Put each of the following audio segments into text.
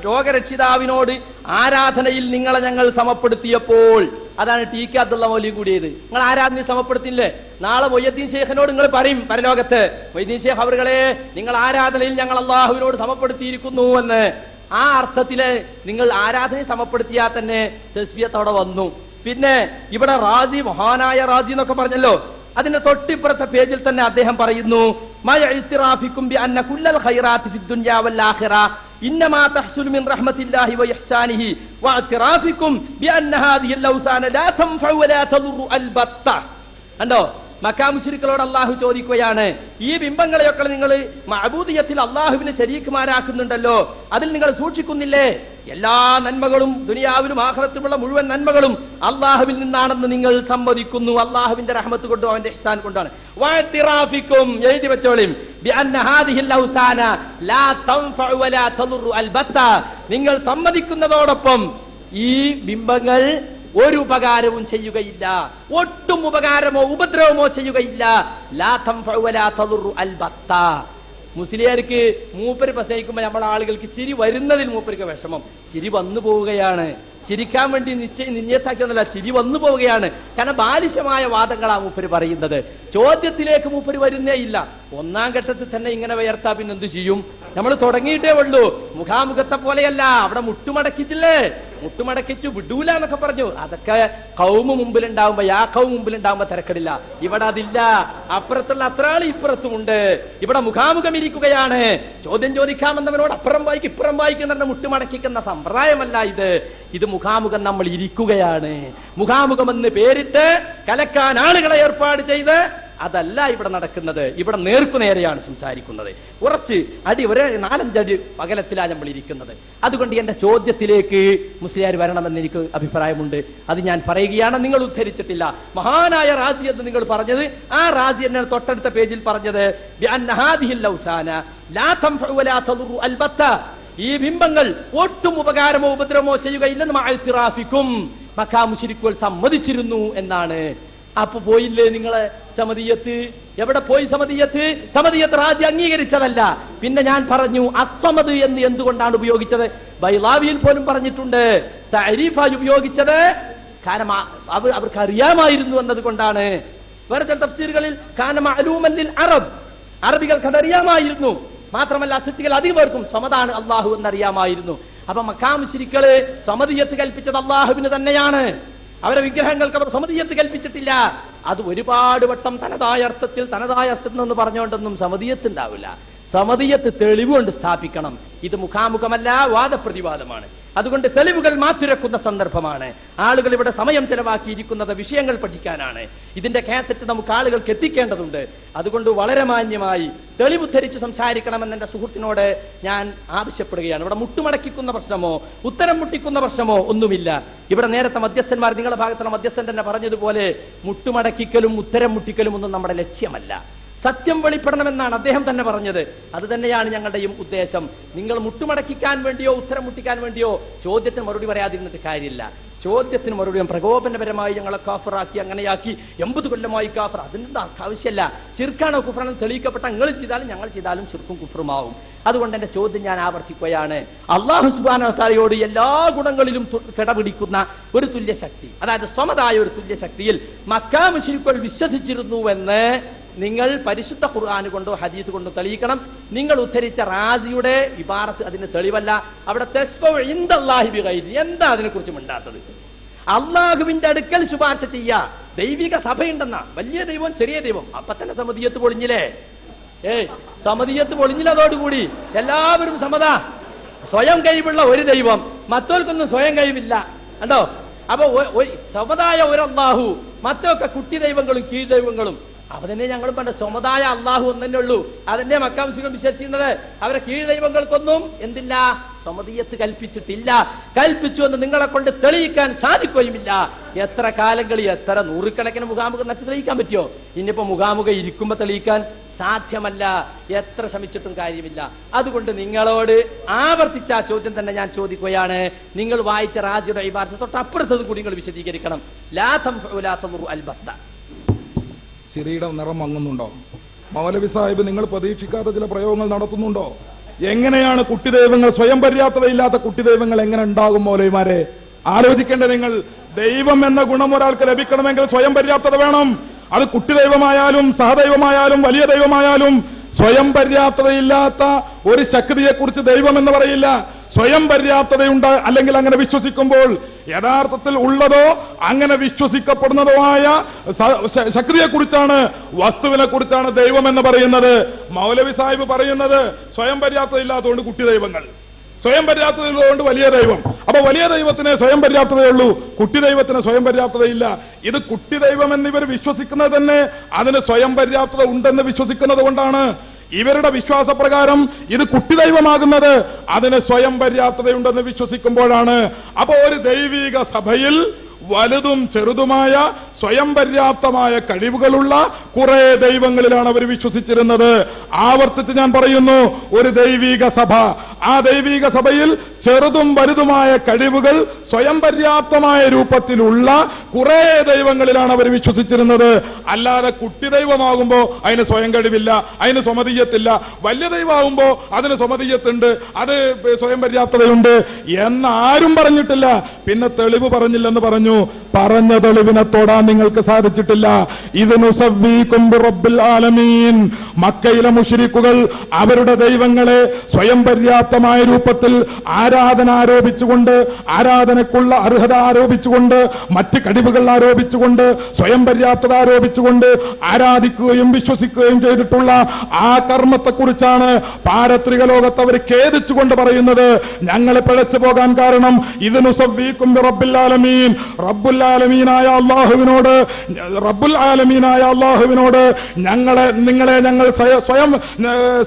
രോഗരക്ഷിതാവിനോട് ആരാധനയിൽ നിങ്ങളെ ഞങ്ങൾ സമപ്പെടുത്തിയപ്പോൾ, അതാണ് ടി കെ അബ്ദുള്ള മൗലവി കൂടിയത്. നിങ്ങൾ ആരാധനയെ സമപ്പെടുത്തില്ലേ? നാളെ മൊയ്യദ്ദീൻ ശേഖിനോട് നിങ്ങൾ പറയും പരലോകത്ത്, മൊയ്യദ്ദീൻ ശേഖ് അവറുകളെ, നിങ്ങൾ ആരാധനയിൽ ഞങ്ങൾ അള്ളാഹുവിനോട് സമപ്പെടുത്തിയിരിക്കുന്നു എന്ന്. ആ അർത്ഥത്തില് നിങ്ങൾ ആരാധനയെ സമപ്പെടുത്തിയാൽ തന്നെ തസ്ബിഹത്ത് അവിടെ വന്നു. പിന്നെ ഇവിടെ റാസി, മഹാനായ റാസി എന്നൊക്കെ പറഞ്ഞല്ലോ, അതിന്റെ തൊട്ടിപ്പുറത്തെ പേജിൽ തന്നെ അദ്ദേഹം പറയുന്നു, കണ്ടോ, മക്കാ മുശ്രിക്കുകളോട് അള്ളാഹു ചോദിക്കുകയാണ്, ഈ ബിംബങ്ങളെയൊക്കെ നിങ്ങൾ മഅബൂദിയത്തിൽ അള്ളാഹുവിനെ ശരീക്കുമാരാക്കുന്നുണ്ടല്ലോ, അതിൽ നിങ്ങൾ സൂക്ഷിക്കുന്നില്ലേ? എല്ലാ നന്മകളും ദുനിയാവിലും ആഖിറത്തിലുമുള്ള മുഴുവൻ നന്മകളും അള്ളാഹുവിൽ നിന്നാണെന്ന് നിങ്ങൾ സമ്മതിക്കുന്നു. അള്ളാഹുവിന്റെ റഹ്മത്ത് കൊണ്ടും അവന്റെ ഇഹ്സാൻ കൊണ്ടാണ്. വഅതിറാഫിക്കും, എഴുതി വെച്ചോളിം, ബിഅന്ന ഹാദിഹിൽ ഔസാന ലാ തൻഫഉ വലാ തദുറു അൽബത്ത, നിങ്ങൾ സമ്മതിക്കുന്നതോടൊപ്പം ഈ ബിംബങ്ങൾ ഒരു ഉപകാരവും ചെയ്യുകയില്ല, ഒട്ടും ഉപകാരമോ ഉപദ്രവമോ ചെയ്യുകയില്ല. ലാ തൻഫഉ വലാ തദുറു അൽബത്ത. മുസ്ലിയാർക്ക് മൂപ്പര് പ്രസംഗിക്കുമ്പോൾ നമ്മളെ ആളുകൾക്ക് ചിരി വരുന്നതിൽ മൂപ്പർക്ക് വിഷമം. ചിരി വന്നു പോവുകയാണ്, ചിരിക്കാൻ വേണ്ടി നിശ്ചയിത്താക്കിയൊന്നല്ല, ചിരി വന്നു പോവുകയാണ്. കാരണം ബാലിശമായ വാദങ്ങളാ മൂപ്പര് പറയുന്നത്. ചോദ്യത്തിലേക്ക് മൂപ്പര് വരുന്നേ ഇല്ല. ഒന്നാം ഘട്ടത്തിൽ തന്നെ ഇങ്ങനെ ഉയർത്താ പിന്നെ എന്ത് ചെയ്യും? നമ്മൾ തുടങ്ങിയിട്ടേ ഉള്ളൂ. മുഖാമുഖത്തെ പോലെയല്ല, അവിടെ മുട്ടുമടക്കിച്ചില്ലേ, മുട്ടുമടക്കിച്ചു വിടൂല എന്നൊക്കെ പറഞ്ഞു. അതൊക്കെ കൗമ് മുമ്പിലുണ്ടാവുമ്പോ, കൗമ് മുമ്പിലുണ്ടാവുമ്പോ തിരക്കടില്ല. ഇവിടെ അതില്ല. അപ്പുറത്തുള്ള അത്ര ആൾ ഇപ്പുറത്തുമുണ്ട്. ഇവിടെ മുഖാമുഖം ഇരിക്കുകയാണ്. ചോദ്യം ചോദിക്കാമെന്നവനോട് അപ്പുറം വായിക്കും ഇപ്പുറം വായിക്കുന്ന മുട്ടുമടക്കിക്കുന്ന സമ്പ്രദായമല്ല ഇത്. ഇത് മുഖാമുഖം നമ്മൾ ഇരിക്കുകയാണ്. മുഖാമുഖമെന്ന് പേരിട്ട് കലക്കാൻ ആളുകളെ ഏർപ്പാട് ചെയ്ത് അതല്ല ഇവിടെ നടക്കുന്നത്. ഇവിടെ നേർക്കുനേരെയാണ് സംസാരിക്കുന്നത്. കുറച്ച് അടി, ഒരു 4-5 അടി പകലത്തിലാണ് നമ്മൾ ഇരിക്കുന്നത്. അതുകൊണ്ട് എന്റെ ചോദ്യത്തിലേക്ക് മുസ്ലിയാർ വരണമെന്ന് എനിക്ക് അഭിപ്രായമുണ്ട്. അത് ഞാൻ പറയുകയാണ്. നിങ്ങൾ ഉദ്ധരിച്ചിട്ടില്ല. മഹാനായ റാസി എന്ന് നിങ്ങൾ പറഞ്ഞത്, ആ റാസി എന്നെ തൊട്ടടുത്ത പേജിൽ പറഞ്ഞത് ഈ ബിംബങ്ങൾ ഒട്ടും ഉപകാരമോ ഉപദ്രവമോ ചെയ്യുകയില്ലെന്ന് മഅതിറാഫിക്കും, മക്കാ മുശ്രിക്കുകൾ സമ്മതിച്ചിരുന്നു എന്നാണ്. അപ്പൊ പോയില്ലേ നിങ്ങളെ സമദിയത്ത്? എവിടെ പോയി സമദിയത്ത്? സമദിയത്ത് റാജി അംഗീകരിച്ചതല്ല. പിന്നെ ഞാൻ പറഞ്ഞു അസ്സമദ് എന്ന് എന്തുകൊണ്ടാണ് ഉപയോഗിച്ചത്? ബൈളാവിയിൽ പോലും പറഞ്ഞിട്ടുണ്ട്. തഅരീഫായി ഉപയോഗിച്ചത് കാരണം അവർക്ക് അറിയാമായിരുന്നു എന്നതുകൊണ്ടാണ്. വേറെ ചില തഫ്സീറുകളിൽ കാന മഅലൂമൻ ലിൽ അറബ്, അറബികൾക്ക് അതറിയാമായിരുന്നു. മാത്രമല്ല അസിദ്ധികൾ അധികം പേർക്കും സമതാണ് അള്ളാഹു എന്നറിയാമായിരുന്നു. അപ്പൊ മക്കാ മുശ്രിക്കുകള് സമദിയത്ത് കൽപ്പിച്ചത് അള്ളാഹുവിന് തന്നെയാണ്. അവരെ വിഗ്രഹങ്ങൾക്ക് അവർ സമദിയത്ത് കൽപ്പിച്ചിട്ടില്ല. അത് ഒരുപാട് വട്ടം തനതായ അർത്ഥത്തിൽ എന്ന് പറഞ്ഞുകൊണ്ടൊന്നും സമദിയത്ത് ഉണ്ടാവില്ല. സമദിയത്ത് തെളിവുകൊണ്ട് സ്ഥാപിക്കണം. ഇത് മുഖാമുഖമല്ല, വാദപ്രതിവാദമാണ്. അതുകൊണ്ട് തെളിവുകൾ മാറ്റുരക്കുന്ന സന്ദർഭമാണ്. ആളുകൾ ഇവിടെ സമയം ചെലവാക്കിയിരിക്കുന്നത് വിഷയങ്ങൾ പഠിക്കാനാണ്. ഇതിന്റെ കാസറ്റ് നമുക്ക് ആളുകൾക്ക് എത്തിക്കേണ്ടതുണ്ട്. അതുകൊണ്ട് വളരെ മാന്യമായി തെളിവുദ്ധരിച്ച് സംസാരിക്കണമെന്ന് എന്റെ സുഹൃത്തിനോട് ഞാൻ ആവശ്യപ്പെടുകയാണ്. ഇവിടെ മുട്ടുമടക്കിക്കുന്ന പ്രശ്നമോ ഉത്തരം മുട്ടിക്കുന്ന പ്രശ്നമോ ഒന്നുമില്ല. ഇവിടെ നേരത്തെ മധ്യസ്ഥന്മാർ, നിങ്ങളുടെ ഭാഗത്തുള്ള മധ്യസ്ഥൻ തന്നെ പറഞ്ഞതുപോലെ, മുട്ടുമടക്കിക്കലും ഉത്തരം മുട്ടിക്കലും ഒന്നും നമ്മുടെ ലക്ഷ്യമല്ല. സത്യം വെളിപ്പെടണമെന്നാണ് അദ്ദേഹം തന്നെ പറഞ്ഞത്. അത് തന്നെയാണ് ഞങ്ങളുടെയും ഉദ്ദേശം. നിങ്ങൾ മുട്ടുമടക്കിക്കാൻ വേണ്ടിയോ ഉത്തരം മുട്ടിക്കാൻ വേണ്ടിയോ ചോദ്യത്തിന് മറുപടി പറയാതിരുന്നിട്ട് കാര്യമില്ല. ചോദ്യത്തിന് മറുപടി പ്രകോപനപരമായി ഞങ്ങളെ കാഫറാക്കി, അങ്ങനെയാക്കി 80 കൊല്ലമായി കാഫർ, അതിന്റെ ആവശ്യമല്ല. ശിർക്കാണോ കുഫ്രാണോ തെളിയിക്കപ്പെട്ട നിങ്ങൾ ചെയ്താലും ഞങ്ങൾ ചെയ്താലും ശിർക്കും കുഫ്റുമാവും. അതുകൊണ്ട് എന്റെ ചോദ്യം ഞാൻ ആവർത്തിക്കുകയാണ്. അല്ലാഹു സുബ്ഹാനഹു വ തആലയോട് എല്ലാ ഗുണങ്ങളിലും കിടപിടിക്കുന്ന ഒരു തുല്യശക്തി, അതായത് സ്വമതായ ഒരു തുല്യശക്തിയിൽ മക്കാ മുശ്രിക്കുകൾ വിശ്വസിച്ചിരുന്നുവെന്ന് നിങ്ങൾ പരിശുദ്ധ ഖുർആൻ കൊണ്ടോ ഹദീസ് കൊണ്ടോ തെളിയിക്കണം. നിങ്ങൾ ഉദ്ധരിച്ച റാസിയുടെ ഇബാറത്ത് അതിന് തെളിവല്ല. അവിടെ തസ്ബഉ ഇൻദല്ലാഹി ബിഗൈരി, എന്താ അതിനെക്കുറിച്ച് മിണ്ടാത്തത്? അള്ളാഹുവിന്റെ അടുക്കൽ ശുപാർശ ചെയ്യാ. ദൈവിക സഭയുണ്ടെന്ന, വലിയ ദൈവം ചെറിയ ദൈവം, അപ്പൊ തന്നെ സമദിയത്ത് പൊളിഞ്ഞില്ലേ? സമദിയത്ത് പൊളിഞ്ഞില്ലതോടുകൂടി എല്ലാവരും സമത. സ്വയം കഴിവുള്ള ഒരു ദൈവം, മറ്റവർക്കൊന്നും സ്വയം കഴിവില്ല. കണ്ടോ? അപ്പൊ സമതായ ഒരു അള്ളാഹു, മറ്റൊക്കെ കുട്ടി ദൈവങ്ങളും കീഴ് ദൈവങ്ങളും. അവതന്നെ ഞങ്ങളും പണ്ട് സ്വമതായ അള്ളാഹു ഒന്നെ ഉള്ളൂ. അതെന്നെ മക്കാ മുസ്ലിം വിശ്വസിക്കുന്നത്. അവരെ കീഴ് ദൈവങ്ങൾക്കൊന്നും എന്തില്ല, സമദിയത്ത് കൽപ്പിച്ചിട്ടില്ല. കൽപ്പിച്ചു എന്ന് നിങ്ങളെ കൊണ്ട് തെളിയിക്കാൻ സാധിക്കുകയുമില്ല. എത്ര കാലങ്ങളിൽ എത്ര നൂറുകണക്കിന് മുഖാമുഖം നട്ട് തെളിയിക്കാൻ പറ്റുമോ? ഇനിയിപ്പോ മുഖാമുഖം ഇരിക്കുമ്പോ തെളിയിക്കാൻ സാധ്യമല്ല. എത്ര ശ്രമിച്ചിട്ടും കാര്യമില്ല. അതുകൊണ്ട് നിങ്ങളോട് ആവർത്തിച്ച ആ ചോദ്യം തന്നെ ഞാൻ ചോദിക്കുകയാണ്. നിങ്ങൾ വായിച്ച റാജിയുടെ ഇബാറത്ത് തൊട്ടപ്പുറത്തത് കൂടി നിങ്ങൾ വിശദീകരിക്കണം. ലാ തൻഫഉ വലാ തദുറു അൽബത്ത. ചിരിയുടെ നിറം മങ്ങുന്നുണ്ടോ? മൗലവി സാഹിബ് നിങ്ങൾ പ്രതീക്ഷിക്കാത്ത ചില പ്രയോഗങ്ങൾ നടത്തുന്നുണ്ടോ? എങ്ങനെയാണ് കുട്ടിദൈവങ്ങൾ, സ്വയം പര്യാപ്തതയില്ലാത്ത കുട്ടിദൈവങ്ങൾ എങ്ങനെ ഉണ്ടാകും മൗലവിമാരെ? ആലോചിക്കേണ്ട നിങ്ങൾ. ദൈവം എന്ന ഗുണം ഒരാൾക്ക് ലഭിക്കണമെങ്കിൽ സ്വയം പര്യാപ്തത വേണം. അത് കുട്ടിദൈവമായാലും സഹദൈവമായാലും വലിയ ദൈവമായാലും സ്വയം പര്യാപ്തതയില്ലാത്ത ഒരു ശക്തിയെക്കുറിച്ച് ദൈവം എന്ന് പറയില്ല. സ്വയം പര്യാപ്തതയുണ്ട്, അല്ലെങ്കിൽ അങ്ങനെ വിശ്വസിക്കുമ്പോൾ യഥാർത്ഥത്തിൽ ഉള്ളതോ അങ്ങനെ വിശ്വസിക്കപ്പെടുന്നതോ ആയ ശക്തിയെക്കുറിച്ചാണ്, വസ്തുവിനെ കുറിച്ചാണ് ദൈവം എന്ന് പറയുന്നത്. മൗലവി സാഹിബ് പറയുന്നത് സ്വയം പര്യാപ്തതയില്ലാത്തതുകൊണ്ട് കുട്ടി ദൈവങ്ങൾ, സ്വയം പര്യാപ്തതയുള്ളതുകൊണ്ട് വലിയ ദൈവം. അപ്പൊ വലിയ ദൈവത്തിന് സ്വയം പര്യാപ്തതയുള്ളൂ, കുട്ടി ദൈവത്തിന് സ്വയം പര്യാപ്തതയില്ല. ഇത് കുട്ടി ദൈവം എന്നിവർ വിശ്വസിക്കുന്നത് തന്നെ അതിന് സ്വയം പര്യാപ്തത ഉണ്ടെന്ന് വിശ്വസിക്കുന്നത് കൊണ്ടാണ്. ഇവരുടെ വിശ്വാസപ്രകാരം ഇത് കുട്ടിദൈവമാകുന്നത് അതിന് സ്വയം പര്യാപ്തതയുണ്ടെന്ന് വിശ്വസിക്കുമ്പോഴാണ്. അപ്പോ ഒരു ദൈവിക സഭയിൽ വലുതും ചെറുതുമായ സ്വയം പര്യാപ്തമായ കഴിവുകളുള്ള കുറെ ദൈവങ്ങളിലാണ് അവർ വിശ്വസിച്ചിരുന്നത്. ആവർത്തിച്ച് ഞാൻ പറയുന്നു, ഒരു ദൈവിക സഭ, ആ ദൈവിക സഭയിൽ ചെറുതും വലുതുമായ കഴിവുകൾ സ്വയം പര്യാപ്തമായ രൂപത്തിലുള്ള കുറെ ദൈവങ്ങളിലാണ് അവർ വിശ്വസിച്ചിരുന്നത്. അല്ലാതെ കുട്ടി ദൈവമാകുമ്പോ അതിന് സ്വയം കഴിവില്ല, അതിന് സ്വമതീയത്തില്ല. വലിയ ദൈവമാകുമ്പോ അതിന് സ്വമതീയത്തുണ്ട്, അത് സ്വയം പര്യാപ്തതയുണ്ട് എന്ന് ആരും പറഞ്ഞിട്ടില്ല. പിന്നെ തെളിവ് പറഞ്ഞില്ലെന്ന് പറഞ്ഞു. പറഞ്ഞ തെളിവിനെ തൊടാൻ നിങ്ങൾക്ക് സാധിച്ചിട്ടില്ല. ഇതിനു സവ്വീകും ബിറബ്ബിൽ ആലമീൻ. മക്കയിലെ മുശ്രിക്കുകൾ അവരുടെ ദൈവങ്ങളെ സ്വയം പര്യാപ്തമായ രൂപത്തിൽ ആരാധന ആരോപിച്ചുകൊണ്ട്, ആരാധനക്കുള്ള അർഹത ആരോപിച്ചുകൊണ്ട്, മറ്റ് കഴിവുകൾ ആരോപിച്ചുകൊണ്ട്, സ്വയം പര്യാപ്തത ആരോപിച്ചുകൊണ്ട് ആരാധിക്കുകയും വിശ്വസിക്കുകയും ചെയ്തിട്ടുള്ള ആ കർമ്മത്തെക്കുറിച്ചാണ് പാരത്രിക ലോകത്ത് അവർ ഖേദിച്ചുകൊണ്ട് പറയുന്നത്. ഞങ്ങൾ പിഴച്ചു പോകാൻ കാരണം ഇതിനു സവ്വീകും ബിറബ്ബിൽ ആലമീൻ, റബ്ബുൽ ആലമീനായ അല്ലാഹുവിനോട്, റബ്ബുൽ ആലമീനായ അല്ലാഹുവിനോട് നിങ്ങളെ ഞങ്ങൾ സ്വയം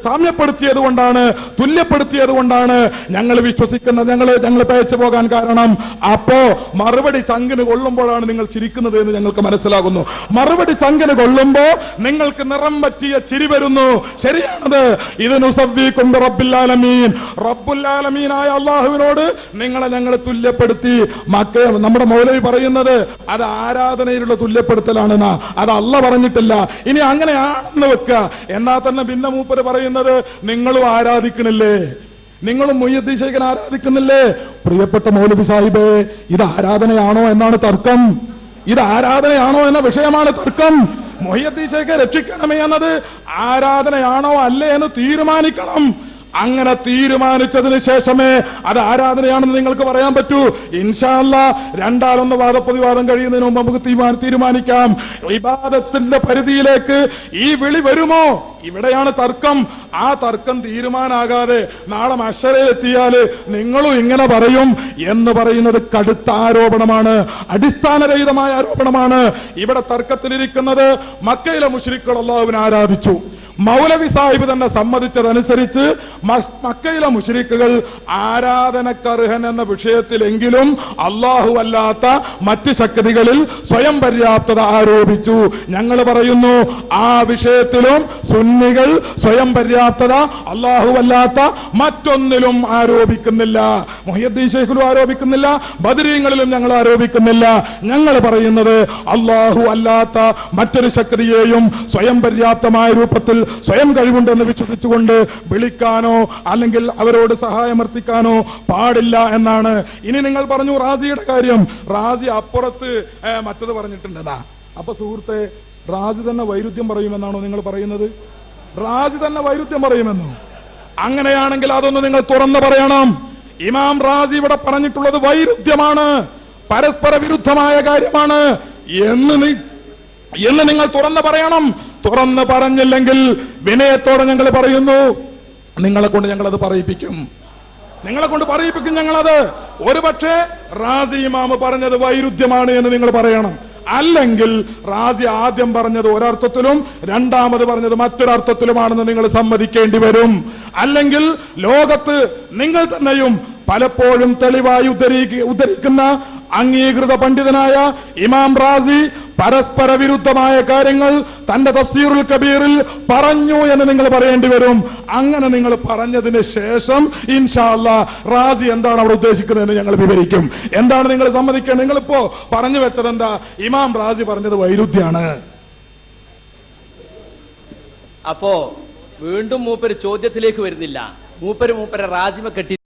സാമ്യപ്പെടുത്തിയത് കൊണ്ടാണ്, തുല്യപ്പെടുത്തിയത് കൊണ്ടാണ് ഞങ്ങൾ വിശ്വസിക്കുന്നത്, ഞങ്ങൾ പയച്ചു പോകാൻ കാരണം. അപ്പോ മറുപടി ചങ്കിന് കൊള്ളുമ്പോഴാണ് നിങ്ങൾ ചിരിക്കുന്നത് എന്ന് ഞങ്ങൾക്ക് മനസ്സിലാകുന്നു. മറുപടി ചങ്കിന് കൊള്ളുമ്പോ നിങ്ങൾക്ക് നിറം പറ്റിയ ചിരി വരുന്നു. ശരിയാണത്. ഇതിനു സവ്വീകും ബിറബ്ബിൽ ആലമീൻ, റബ്ബുൽ ആലമീനായ അല്ലാഹുവിനോട് ഞങ്ങൾ തുല്യപ്പെടുത്തി. നമ്മുടെ മൗലവി പറയുന്നത് അത് ആരാധനയിലുള്ള തുല്യപ്പെടുത്തലാണെന്നാ, അത് അല്ല പറഞ്ഞിട്ടില്ല. ഇനി അങ്ങനെയാണെന്ന് വെക്കുക, എന്നാ തന്നെ പിന്നെ മൂപ്പര് പറയുന്നത് നിങ്ങളും ആരാധിക്കണില്ലേ, നിങ്ങളും മുയ്യദ്ദീൻ ശൈഖിനെ ആരാധിക്കുന്നില്ലേ? പ്രിയപ്പെട്ട മൗലവി സാഹിബേ, ഇത് ആരാധനയാണോ എന്നാണ് തർക്കം. ഇത് ആരാധനയാണോ എന്ന വിഷയമാണ് തർക്കം. മുയ്യദ്ദീൻ ശൈഖിനെ രക്ഷിക്കണമേ എന്നത് ആരാധനയാണോ അല്ലേ എന്ന് തീരുമാനിക്കണം. അങ്ങനെ തീരുമാനിച്ചതിന് ശേഷമേ അത് ആരാധനയാണെന്ന് നിങ്ങൾക്ക് പറയാൻ പറ്റൂ. ഇൻഷാ അല്ലാഹ് രണ്ടാലൊന്ന് വാദപ്രതിവാദം കഴിയുന്നതിന് മുമ്പ് നമുക്ക് തീരുമാനിക്കാം. ഇബാദത്തിന്റെ പരിധിയിലേക്ക് ഈ വിളി വരുമോ? ഇവിടെയാണ് തർക്കം. ആ തർക്കം തീരുമാനാകാതെ നാളെ മഹ്ശറയിലെത്തിയാല് നിങ്ങളും ഇങ്ങനെ പറയും എന്ന് പറയുന്നത് കടുത്ത ആരോപണമാണ്, അടിസ്ഥാനരഹിതമായ ആരോപണമാണ്. ഇവിടെ തർക്കത്തിലിരിക്കുന്നത് മക്കയിലെ മുശ്രിക്കുകൾ അല്ലാഹുവിനെ ആരാധിച്ചു. മൗലവി സാഹിബ് തന്നെ സമ്മതിച്ചതനുസരിച്ച് മക്കയിലെ മുശ്രിക്കുകൾ ആരാധനക്കർഹൻ എന്ന വിഷയത്തിലെങ്കിലും അല്ലാഹു അല്ലാത്ത മറ്റ് ശക്തികളിൽ സ്വയം പര്യാപ്തത ആരോപിച്ചു. ഞങ്ങൾ പറയുന്നു ആ വിഷയത്തിലും സുന്നികൾ സ്വയം പര്യാപ്തത അല്ലാഹു അല്ലാത്ത മറ്റൊന്നിലും ആരോപിക്കുന്നില്ല. മുഹ്യിദ്ദീൻ ശൈഖിലും ആരോപിക്കുന്നില്ല, ബദരീങ്ങളിലും ഞങ്ങൾ ആരോപിക്കുന്നില്ല. ഞങ്ങൾ പറയുന്നത് അല്ലാഹു അല്ലാത്ത മറ്റൊരു ശക്തിയെയും സ്വയം പര്യാപ്തമായ രൂപത്തിൽ സ്വയം കഴിവുണ്ടെന്ന് വിശ്വസിച്ചുകൊണ്ട് വിളിക്കാനോ അല്ലെങ്കിൽ അവരോട് സഹായമർത്ഥിക്കാനോ പാടില്ല എന്നാണ്. ഇനി നിങ്ങൾ പറഞ്ഞു റാസിയുടെ കാര്യം. റാസി അപ്പുറത്ത് മറ്റത് പറഞ്ഞിട്ടുണ്ടെന്നാ. അപ്പൊ സുഹൃത്തെ, റാസി തന്നെ വൈരുദ്ധ്യം പറയുമെന്നാണോ നിങ്ങൾ പറയുന്നത്? റാസി തന്നെ വൈരുദ്ധ്യം പറയുമെന്നോ? അങ്ങനെയാണെങ്കിൽ അതൊന്ന് നിങ്ങൾ തുറന്നു പറയണം. ഇമാം റാസി ഇവിടെ പറഞ്ഞിട്ടുള്ളത് വൈരുദ്ധ്യമാണ്, പരസ്പര വിരുദ്ധമായ കാര്യമാണ് എന്ന് നിങ്ങൾ തുറന്നു പറയണം. തുറന്ന് പറഞ്ഞില്ലെങ്കിൽ വിനയത്തോടെ ഞങ്ങൾ പറയുന്നു, നിങ്ങളെ കൊണ്ട് ഞങ്ങളത് പറയിപ്പിക്കും, ഞങ്ങളത്. ഒരുപക്ഷെ റാസി ഇമാമ് പറഞ്ഞത് വൈരുദ്ധ്യമാണ് എന്ന് നിങ്ങൾ പറയണം. അല്ലെങ്കിൽ റാസി ആദ്യം പറഞ്ഞത് ഒരർത്ഥത്തിലും രണ്ടാമത് പറഞ്ഞത് മറ്റൊരർത്ഥത്തിലുമാണെന്ന് നിങ്ങൾ സമ്മതിക്കേണ്ടി വരും. അല്ലെങ്കിൽ ലോകത്ത് നിങ്ങൾ തന്നെയും പലപ്പോഴും തെളിവായി ഉദ്ധരിക്കുന്ന അംഗീകൃത പണ്ഡിതനായ ഇമാം റാസി പരസ്പര വിരുദ്ധമായ കാര്യങ്ങൾ തന്റെ തഫ്സീറുൽ കബീറിൽ പറഞ്ഞു എന്ന് നിങ്ങൾ പറയേണ്ടി വരും. അങ്ങനെ നിങ്ങൾ പറഞ്ഞതിന് ശേഷം ഇൻഷാ അല്ലാഹ് റാസി എന്താണ് അവിടെ ഉദ്ദേശിക്കുന്നതെന്ന് ഞങ്ങൾ വിവരിക്കും. എന്താണ് നിങ്ങൾ സമ്മതിക്കേണ്ടത്? നിങ്ങളിപ്പോ പറഞ്ഞു വെച്ചത് എന്താ? ഇമാം റാസി പറഞ്ഞത് വൈരുദ്ധ്യാണ്. അപ്പോ വീണ്ടും മൂപ്പര് ചോദ്യത്തിലേക്ക് വരുന്നില്ല. മൂപ്പര് റാജിമ കെട്ടി